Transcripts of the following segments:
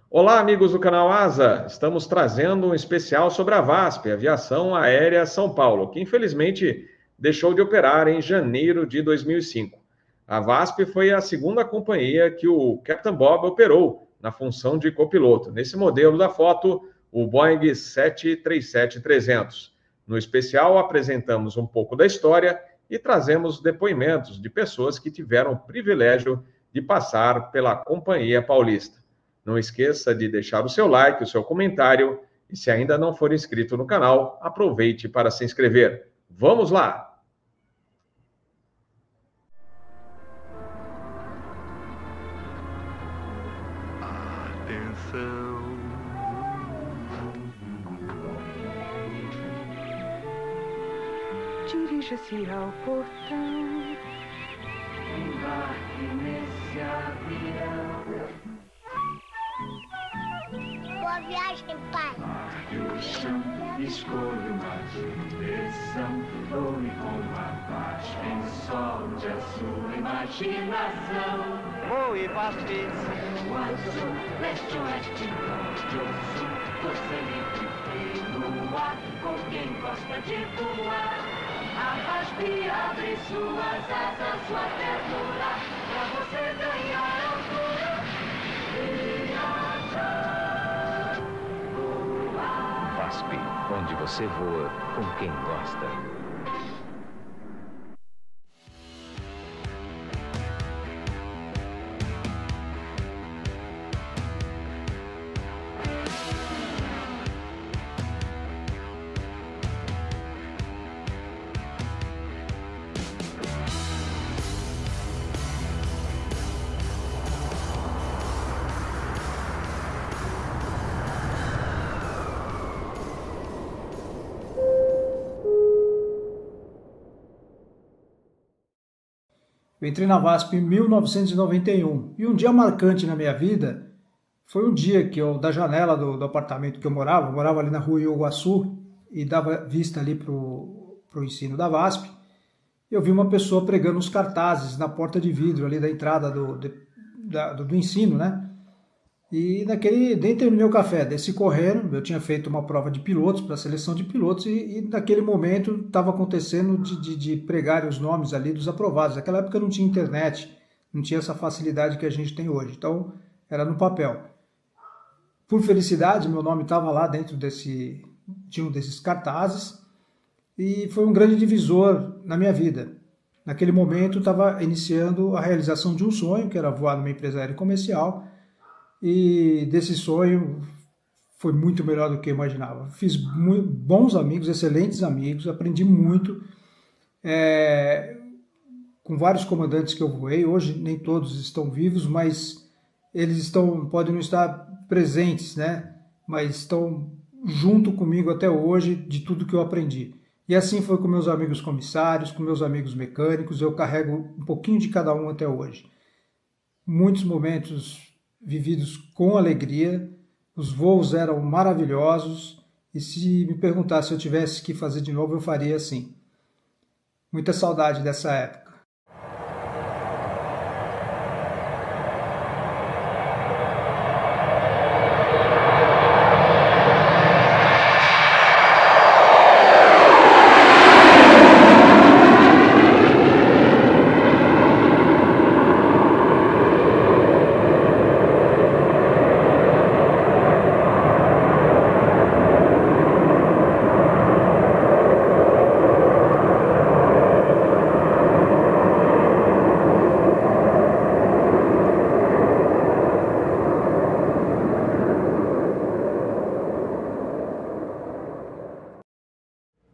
Olá, amigos do canal Asa. Estamos trazendo um especial sobre a VASP, Aviação Aérea São Paulo, que infelizmente deixou de operar em janeiro de 2005. A VASP foi a segunda companhia que o Captain Bob operou na função de copiloto. Nesse modelo da foto, o Boeing 737-300. No especial, apresentamos um pouco da história e trazemos depoimentos de pessoas que tiveram o privilégio de passar pela Companhia Paulista. Não esqueça de deixar o seu like, o seu comentário e se ainda não for inscrito no canal, aproveite para se inscrever. Vamos lá! Atenção. Dirija-se ao portão. Embarque nesse avião. Boa viagem, pai. Marque o chão, escolha uma direção. Voe com a paz, quem solte a sua imaginação. Voe, VASP. O azul, leste, oeste, norte ou sul. Você livre e no ar, com quem gosta de voar. A VASP abre suas asas, sua ternura, pra você ganhar altura. Viajar, voar. VASP, onde você voa com quem gosta. Eu entrei na VASP em 1991 e um dia marcante na minha vida foi um dia que eu, da janela do apartamento que eu morava ali na rua Iguaçu e dava vista ali pro ensino da VASP, eu vi uma pessoa pregando os cartazes na porta de vidro ali da entrada do ensino, né? E nem terminei o café, desci correndo, eu tinha feito uma prova de pilotos, para a seleção de pilotos, e naquele momento estava acontecendo de pregarem os nomes ali dos aprovados. Naquela época não tinha internet, não tinha essa facilidade que a gente tem hoje, então era no papel. Por felicidade, meu nome estava lá dentro de um desses cartazes, e foi um grande divisor na minha vida. Naquele momento estava iniciando a realização de um sonho, que era voar numa empresa aérea comercial, e desse sonho foi muito melhor do que eu imaginava. Fiz bons amigos, excelentes amigos, aprendi muito com vários comandantes que eu voei. Hoje nem todos estão vivos, mas eles podem não estar presentes, né? Mas estão junto comigo até hoje de tudo que eu aprendi. E assim foi com meus amigos comissários, com meus amigos mecânicos, eu carrego um pouquinho de cada um até hoje. Muitos momentos vividos com alegria, os voos eram maravilhosos e se me perguntasse se eu tivesse que fazer de novo, eu faria assim. Muita saudade dessa época.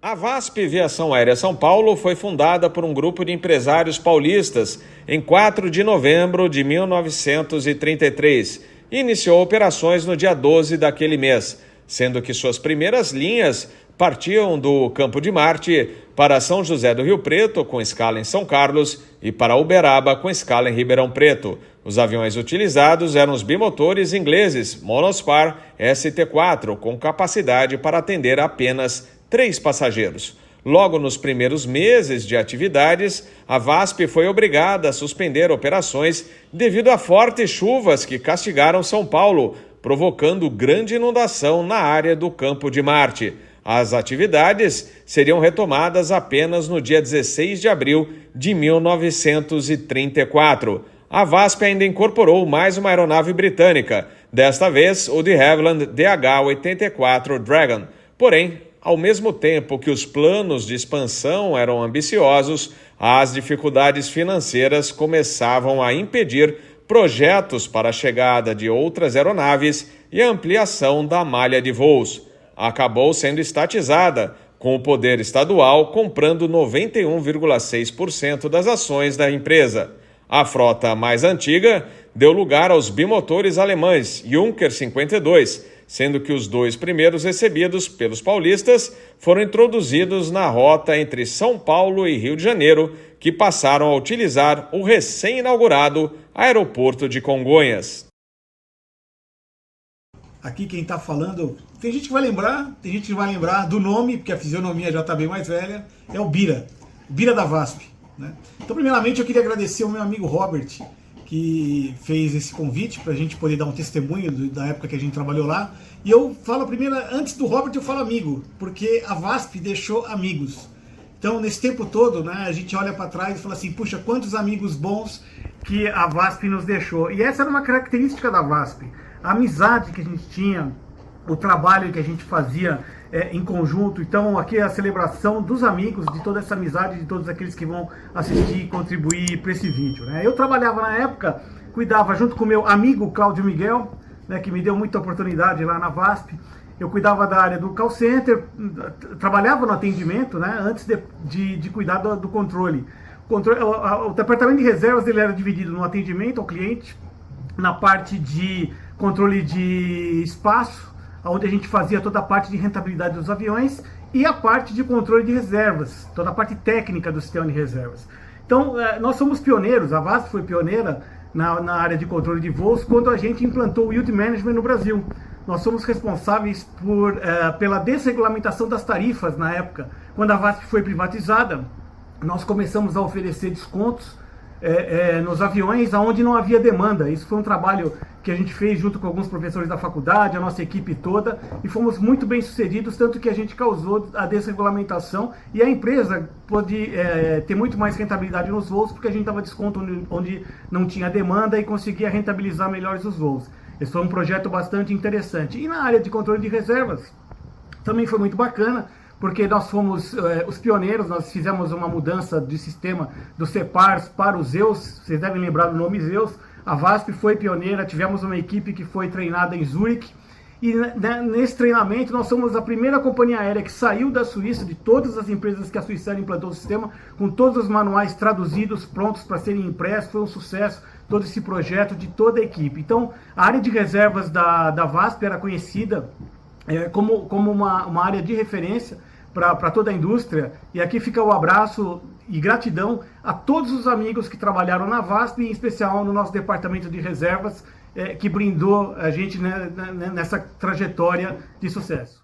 A VASP Aviação Aérea São Paulo foi fundada por um grupo de empresários paulistas em 4 de novembro de 1933 e iniciou operações no dia 12 daquele mês, sendo que suas primeiras linhas partiam do Campo de Marte para São José do Rio Preto, com escala em São Carlos, e para Uberaba, com escala em Ribeirão Preto. Os aviões utilizados eram os bimotores ingleses Monospar ST4, com capacidade para atender apenas 3 passageiros. Logo nos primeiros meses de atividades, a VASP foi obrigada a suspender operações devido a fortes chuvas que castigaram São Paulo, provocando grande inundação na área do Campo de Marte. As atividades seriam retomadas apenas no dia 16 de abril de 1934. A VASP ainda incorporou mais uma aeronave britânica, desta vez o de Havilland DH-84 Dragon. Porém, ao mesmo tempo que os planos de expansão eram ambiciosos, as dificuldades financeiras começavam a impedir projetos para a chegada de outras aeronaves e a ampliação da malha de voos. Acabou sendo estatizada, com o poder estadual comprando 91,6% das ações da empresa. A frota mais antiga deu lugar aos bimotores alemães Junker 52, sendo que os 2 primeiros recebidos pelos paulistas foram introduzidos na rota entre São Paulo e Rio de Janeiro, que passaram a utilizar o recém-inaugurado aeroporto de Congonhas. Aqui quem está falando, tem gente que vai lembrar, tem gente que vai lembrar do nome, porque a fisionomia já está bem mais velha, é o Bira da VASP, né? Então, primeiramente, eu queria agradecer ao meu amigo Robert, que fez esse convite para a gente poder dar um testemunho da época que a gente trabalhou lá. E eu falo primeiro, antes do Robert eu falo amigo, porque a VASP deixou amigos. Então, nesse tempo todo, né, a gente olha para trás e fala assim, puxa, quantos amigos bons que a VASP nos deixou. E essa era uma característica da VASP. A amizade que a gente tinha, o trabalho que a gente fazia em conjunto. Então, aqui é a celebração dos amigos, de toda essa amizade, de todos aqueles que vão assistir e contribuir para esse vídeo, né? Eu trabalhava na época, cuidava junto com o meu amigo Cláudio Miguel, né, que me deu muita oportunidade lá na VASP. Eu cuidava da área do call center, trabalhava no atendimento, né, antes de cuidar do controle. O departamento de reservas ele era dividido no atendimento ao cliente, na parte de controle de espaço, onde a gente fazia toda a parte de rentabilidade dos aviões, e a parte de controle de reservas, toda a parte técnica do sistema de reservas. Então, nós somos pioneiros, a VASP foi pioneira na área de controle de voos quando a gente implantou o Yield Management no Brasil. Nós somos responsáveis pela desregulamentação das tarifas na época. Quando a VASP foi privatizada, nós começamos a oferecer descontos nos aviões onde não havia demanda. Isso foi um trabalho que a gente fez junto com alguns professores da faculdade, a nossa equipe toda, e fomos muito bem sucedidos, tanto que a gente causou a desregulamentação e a empresa pôde ter muito mais rentabilidade nos voos, porque a gente dava desconto onde não tinha demanda e conseguia rentabilizar melhores os voos. Esse foi um projeto bastante interessante. E na área de controle de reservas, também foi muito bacana, porque nós fomos os pioneiros, nós fizemos uma mudança de sistema do CEPARS para o Zeus, vocês devem lembrar do nome Zeus. A VASP foi pioneira, tivemos uma equipe que foi treinada em Zurique, e nesse treinamento nós somos a primeira companhia aérea que saiu da Suíça, de todas as empresas que a Suíça implantou o sistema, com todos os manuais traduzidos, prontos para serem impressos. Foi um sucesso todo esse projeto de toda a equipe. Então, a área de reservas da VASP era conhecida como uma área de referência para toda a indústria, e aqui fica o abraço e gratidão a todos os amigos que trabalharam na VASP, em especial no nosso departamento de reservas, que brindou a gente nessa trajetória de sucesso.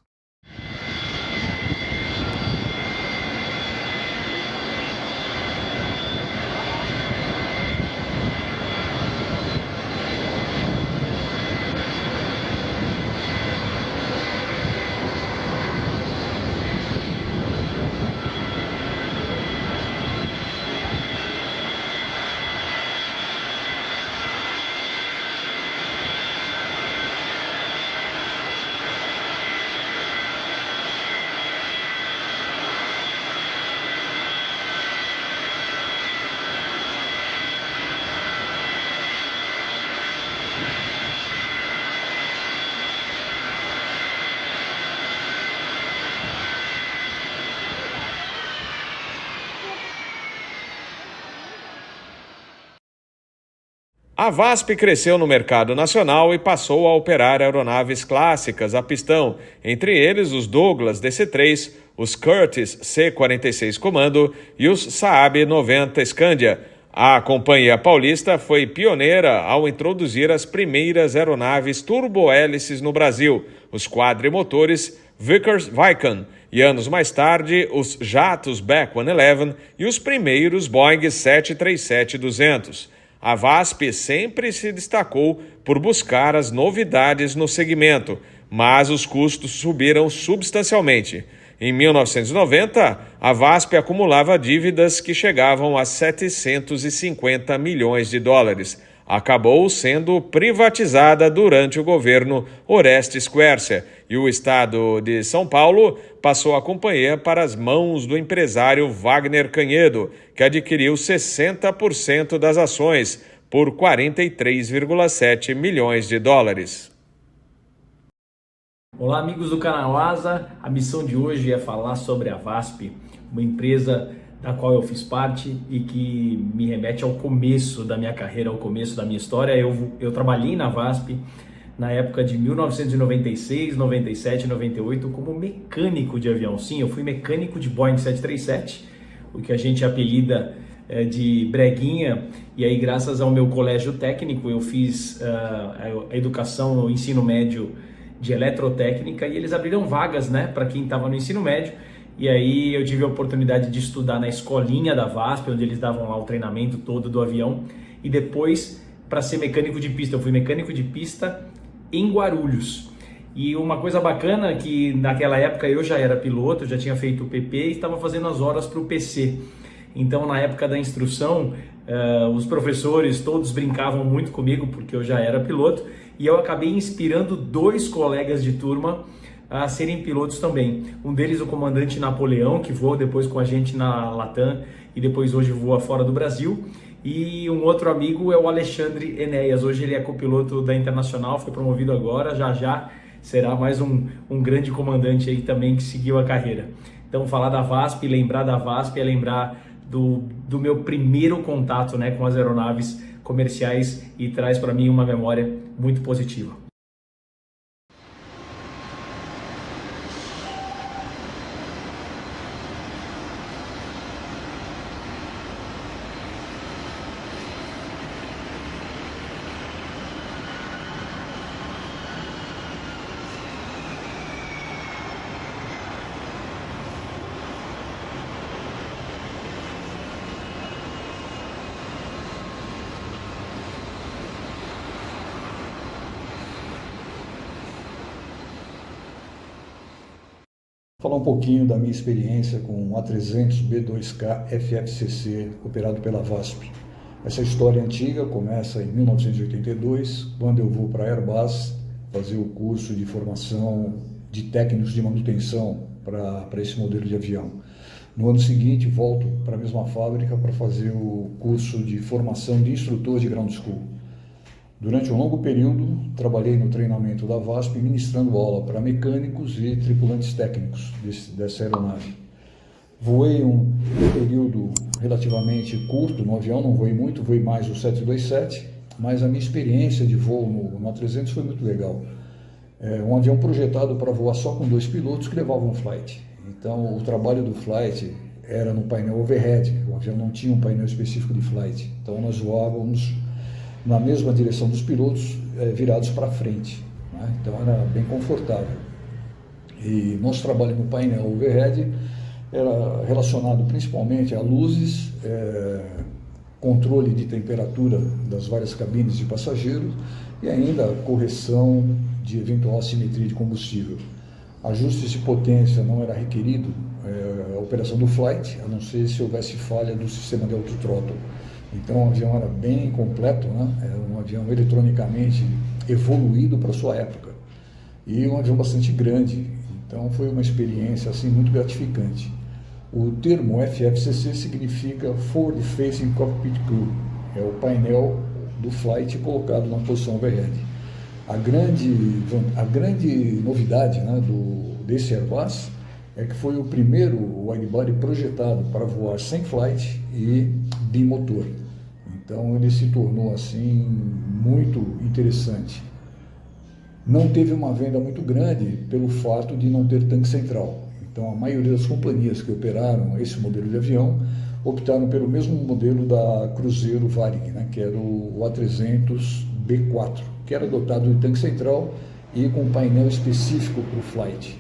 A VASP cresceu no mercado nacional e passou a operar aeronaves clássicas a pistão, entre eles os Douglas DC-3, os Curtiss C-46 Comando e os Saab 90 Scandia. A Companhia Paulista foi pioneira ao introduzir as primeiras aeronaves turbohélices no Brasil, os quadrimotores Vickers-Viking, e anos mais tarde os jatos Beech 111 e os primeiros Boeing 737-200. A VASP sempre se destacou por buscar as novidades no segmento, mas os custos subiram substancialmente. Em 1990, a VASP acumulava dívidas que chegavam a 750 milhões de dólares. Acabou sendo privatizada durante o governo Orestes Quercia e o estado de São Paulo passou a companhia para as mãos do empresário Wagner Canhedo, que adquiriu 60% das ações por 43,7 milhões de dólares. Olá, amigos do canal Asa. A missão de hoje é falar sobre a VASP, uma empresa da qual eu fiz parte e que me remete ao começo da minha carreira, ao começo da minha história. Eu trabalhei na VASP na época de 1996, 97, 98 como mecânico de avião. Sim, eu fui mecânico de Boeing 737, o que a gente apelida de breguinha. E aí, graças ao meu colégio técnico, eu fiz a educação, o ensino médio de eletrotécnica, e eles abriram vagas, né, para quem estava no ensino médio. E aí eu tive a oportunidade de estudar na escolinha da VASP, onde eles davam lá o treinamento todo do avião, e depois para ser mecânico de pista. Eu fui mecânico de pista em Guarulhos. E uma coisa bacana é que naquela época eu já era piloto, já tinha feito o PP e estava fazendo as horas para o PC. Então, na época da instrução, os professores todos brincavam muito comigo porque eu já era piloto, e eu acabei inspirando 2 colegas de turma a serem pilotos também. Um deles, o comandante Napoleão, que voou depois com a gente na Latam e depois hoje voa fora do Brasil. E um outro amigo é o Alexandre Enéas. Hoje ele é copiloto da Internacional, foi promovido agora, já será mais um grande comandante aí também que seguiu a carreira. Então, falar da VASP, lembrar da VASP é lembrar do meu primeiro contato, né, com as aeronaves comerciais, e traz para mim uma memória muito positiva. Falar um pouquinho da minha experiência com o A300 B2K FFCC operado pela VASP. Essa história antiga começa em 1982, quando eu vou para a Airbus fazer o curso de formação de técnicos de manutenção para esse modelo de avião. No ano seguinte, volto para a mesma fábrica para fazer o curso de formação de instrutor de ground school. Durante um longo período, trabalhei no treinamento da VASP, ministrando aula para mecânicos e tripulantes técnicos dessa aeronave. Voei um período relativamente curto no avião, não voei muito, voei mais o 727, mas a minha experiência de voo no A300 foi muito legal. Um avião projetado para voar só com 2 pilotos que levavam flight. Então, o trabalho do flight era no painel overhead, o avião não tinha um painel específico de flight. Então, nós voávamos na mesma direção dos pilotos, virados para frente, né? Então era bem confortável. E nosso trabalho no painel overhead era relacionado principalmente a luzes, controle de temperatura das várias cabines de passageiros e ainda correção de eventual assimetria de combustível. Ajustes de potência não era requerido, a operação do flight, a não ser se houvesse falha do sistema de autothrottle. Então o avião era bem completo, né? Era um avião eletronicamente evoluído para sua época e um avião bastante grande. Então foi uma experiência assim muito gratificante. O termo FFCC significa Forward Facing Cockpit Crew, é o painel do flight colocado na posição overhead. A grande novidade, né, desse Airbus é que foi o primeiro widebody projetado para voar sem flight e bimotor. Então ele se tornou assim muito interessante. Não teve uma venda muito grande pelo fato de não ter tanque central. Então a maioria das companhias que operaram esse modelo de avião optaram pelo mesmo modelo da Cruzeiro Varig, né, que era o A300 B4, que era dotado de tanque central e com painel específico para o flight.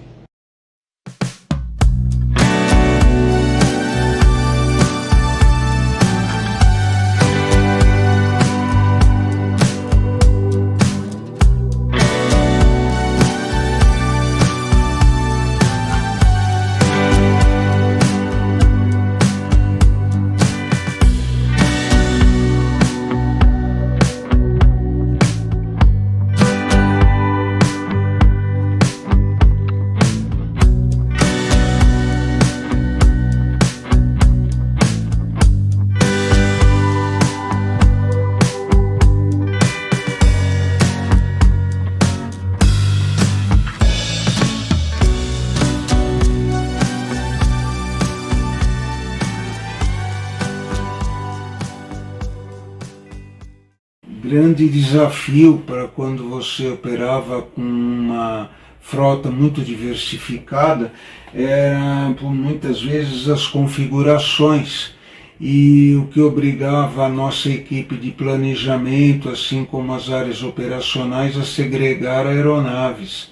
grande desafio para quando você operava com uma frota muito diversificada era, por muitas vezes, as configurações, e o que obrigava a nossa equipe de planejamento, assim como as áreas operacionais, a segregar aeronaves.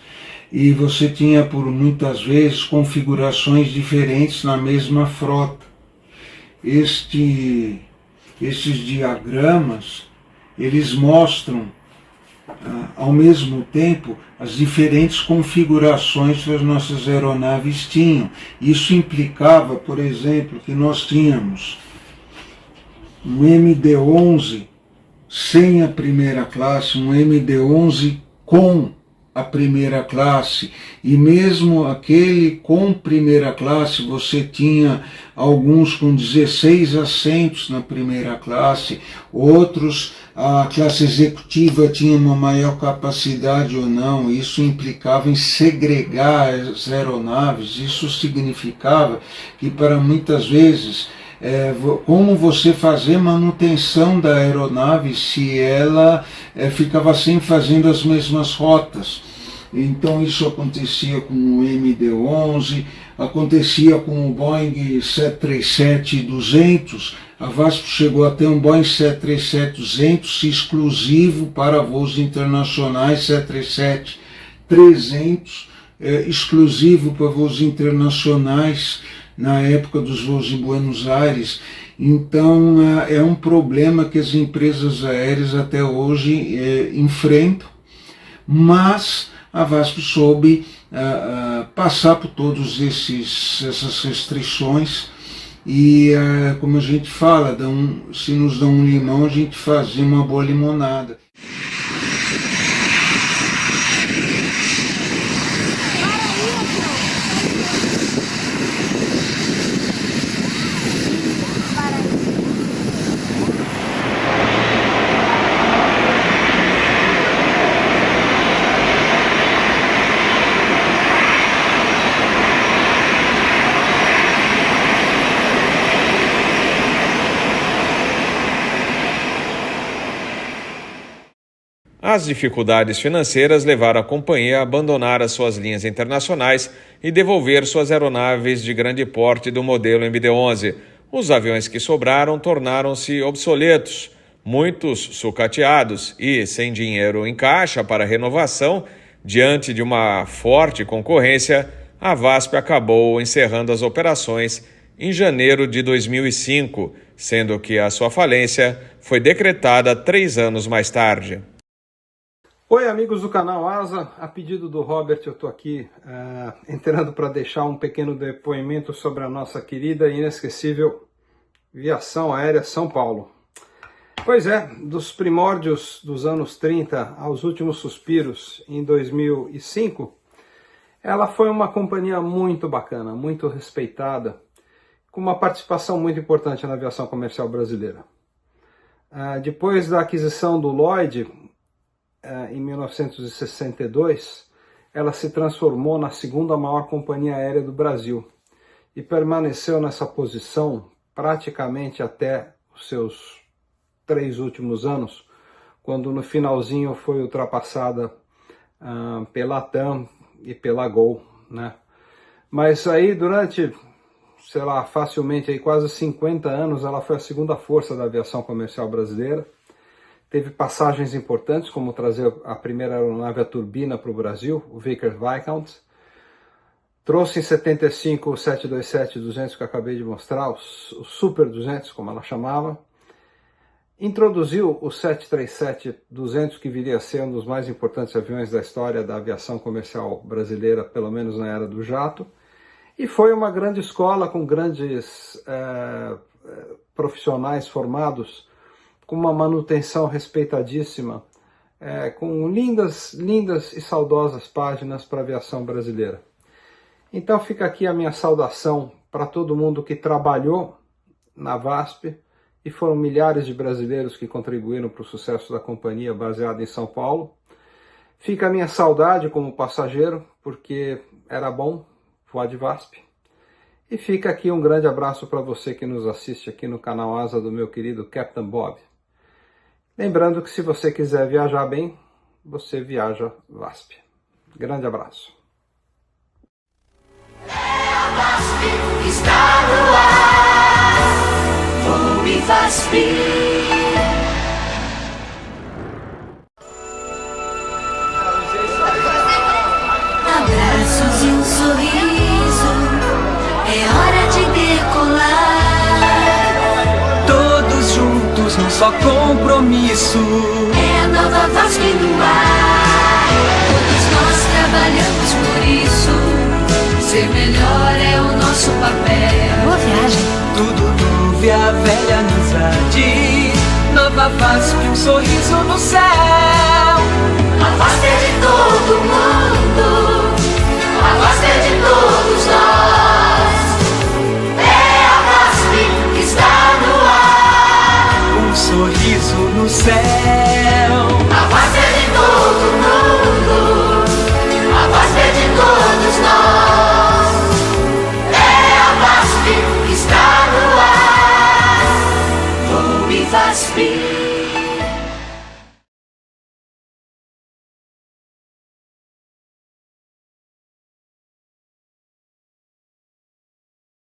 E você tinha, por muitas vezes, configurações diferentes na mesma frota. Estes diagramas, eles mostram, ao mesmo tempo, as diferentes configurações que as nossas aeronaves tinham. Isso implicava, por exemplo, que nós tínhamos um MD-11 sem a primeira classe, um MD-11 com a primeira classe, e mesmo aquele com primeira classe, você tinha alguns com 16 assentos na primeira classe, outros, a classe executiva tinha uma maior capacidade ou não. Isso implicava em segregar as aeronaves. Isso significava que, para muitas vezes, como você fazer manutenção da aeronave se ela ficava sempre fazendo as mesmas rotas. Então isso acontecia com o MD-11, acontecia com o Boeing 737-200, a VASP chegou a ter um Boeing 737-200 exclusivo para voos internacionais, 737-300 exclusivo para voos internacionais, na época dos voos em Buenos Aires. Então é um problema que as empresas aéreas até hoje enfrentam, mas a VASP soube passar por todas essas restrições e, como a gente fala, se nos dão um limão, a gente faz uma boa limonada. As dificuldades financeiras levaram a companhia a abandonar as suas linhas internacionais e devolver suas aeronaves de grande porte do modelo MD-11. Os aviões que sobraram tornaram-se obsoletos, muitos sucateados e sem dinheiro em caixa para renovação. Diante de uma forte concorrência, a VASP acabou encerrando as operações em janeiro de 2005, sendo que a sua falência foi decretada 3 anos mais tarde. Oi, amigos do canal Asa, a pedido do Robert eu estou aqui entrando para deixar um pequeno depoimento sobre a nossa querida e inesquecível Viação Aérea São Paulo. Pois é, dos primórdios dos anos 30 aos últimos suspiros em 2005, ela foi uma companhia muito bacana, muito respeitada, com uma participação muito importante na aviação comercial brasileira. Depois da aquisição do Lloyd, em 1962, ela se transformou na segunda maior companhia aérea do Brasil e permaneceu nessa posição praticamente até os seus 3 últimos anos, quando no finalzinho foi ultrapassada pela TAM e pela Gol, né? Mas aí durante, sei lá, facilmente aí quase 50 anos, ela foi a segunda força da aviação comercial brasileira. Teve passagens importantes, como trazer a primeira aeronave a turbina para o Brasil, o Vickers-Viscount. Trouxe em 75 o 727-200 que eu acabei de mostrar, o Super 200, como ela chamava. Introduziu o 737-200, que viria a ser um dos mais importantes aviões da história da aviação comercial brasileira, pelo menos na era do jato. E foi uma grande escola com grandes profissionais formados, com uma manutenção respeitadíssima, com lindas e saudosas páginas para a aviação brasileira. Então fica aqui a minha saudação para todo mundo que trabalhou na VASP, e foram milhares de brasileiros que contribuíram para o sucesso da companhia baseada em São Paulo. Fica a minha saudade como passageiro, porque era bom voar de VASP. E fica aqui um grande abraço para você que nos assiste aqui no canal Asa do meu querido Captain Bob. Lembrando que se você quiser viajar bem, você viaja VASP. Grande abraço. A VASP está no ar. Voe VASP. Abraços e um sorriso, é hora de decolar. Todos juntos num só compromisso. É a nova VASP no ar. Todos nós trabalhamos por isso. Ser melhor é o nosso papel. Boa viagem. Tudo novo e a velha amizade. Nova VASP, um sorriso no céu.